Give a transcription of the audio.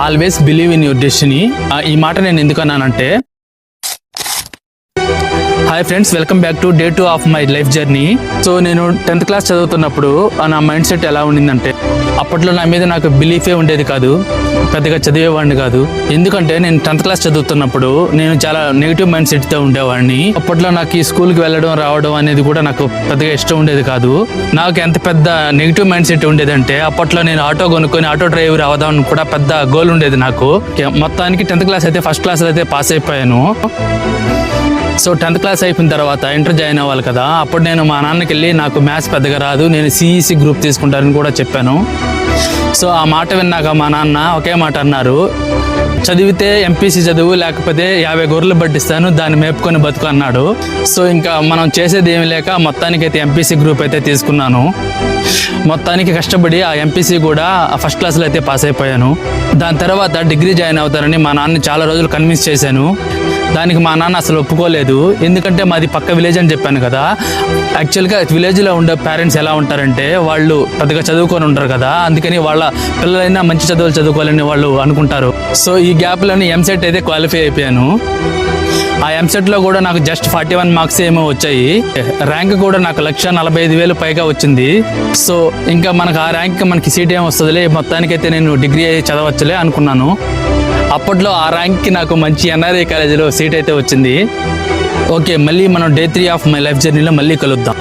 Always believe in your destiny. ఈ మాట నేను ఎందుకన్నానంటే, hi friends, welcome back to day 2 of my life journey. So నేను 10th class చదువుతున్నప్పుడు నా మైండ్ సెట్ ఎలా ఉండిందంటే, అప్పట్లో నా మీద నాకు బిలీఫే ఉండేది కాదు, పెద్దగా చదివేవాడిని కాదు. ఎందుకంటే నేను 10th క్లాస్ చదువుతున్నప్పుడు నేను చాలా నెగిటివ్ మైండ్ సెట్తో ఉండేవాడిని. అప్పట్లో నాకు ఈ స్కూల్కి వెళ్ళడం రావడం అనేది కూడా నాకు పెద్దగా ఇష్టం ఉండేది కాదు. నాకు ఎంత పెద్ద నెగిటివ్ మైండ్ సెట్ ఉండేదంటే, అప్పట్లో నేను ఆటో కొనుక్కొని ఆటో డ్రైవర్ అవదామని కూడా పెద్ద గోల్ ఉండేది నాకు. మొత్తానికి 10th క్లాస్ అయితే ఫస్ట్ క్లాస్లో అయితే పాస్ అయిపోయాను. సో 10th క్లాస్ అయిపోయిన తర్వాత ఇంటర్ జాయిన్ అవ్వాలి కదా. అప్పుడు నేను మా నాన్నకి వెళ్ళి నాకు మ్యాథ్స్ పెద్దగా రాదు, నేను సిఈసి గ్రూప్ తీసుకుంటానని కూడా చెప్పాను. సో ఆ మాట విన్నాక మా నాన్న ఒకే మాట అన్నారు, చదివితే ఎంపీసీ చదువు, లేకపోతే 50 గొర్రెలు పట్టిస్తాను, దాన్ని మేపుకొని బతుకు అన్నాడు. సో ఇంకా మనం చేసేది ఏమి లేక మొత్తానికైతే ఎంపీసీ గ్రూప్ అయితే తీసుకున్నాను. మొత్తానికి కష్టపడి ఆ ఎంపీసీ కూడా ఫస్ట్ క్లాస్లో అయితే పాస్ అయిపోయాను. దాని తర్వాత డిగ్రీ జాయిన్ అవుతానని మా నాన్నని చాలా రోజులు కన్విన్స్ చేశాను. దానికి మా నాన్న అసలు ఒప్పుకోలేదు. ఎందుకంటే మాది పక్క విలేజ్ అని చెప్పాను కదా. యాక్చువల్గా విలేజ్లో ఉండే పేరెంట్స్ ఎలా ఉంటారంటే, వాళ్ళు పెద్దగా చదువుకొని ఉంటారు కదా, అందుకని వాళ్ళ పిల్లలైనా మంచి చదువులు చదువుకోవాలని వాళ్ళు అనుకుంటారు. సో ఈ గ్యాప్లోని ఎంసెట్ అయితే క్వాలిఫై అయిపోయాను. ఆ ఎంసెట్లో కూడా నాకు జస్ట్ 41 మార్క్స్ ఏమో వచ్చాయి. ర్యాంక్ కూడా నాకు 1,45,000 పైగా వచ్చింది. సో ఇంకా మనకు ఆ ర్యాంక్ మనకి సీట్ ఏం వస్తుందిలే, మొత్తానికైతే నేను డిగ్రీ చదవచ్చులే అనుకున్నాను. అప్పట్లో ఆ ర్యాంక్కి నాకు మంచి ఎన్ఆర్ఐ కాలేజీలో సీట్ అయితే వచ్చింది. ఓకే, మళ్ళీ మనం డే 3 ఆఫ్ మై లైఫ్ జర్నీలో మళ్ళీ కలుద్దాం.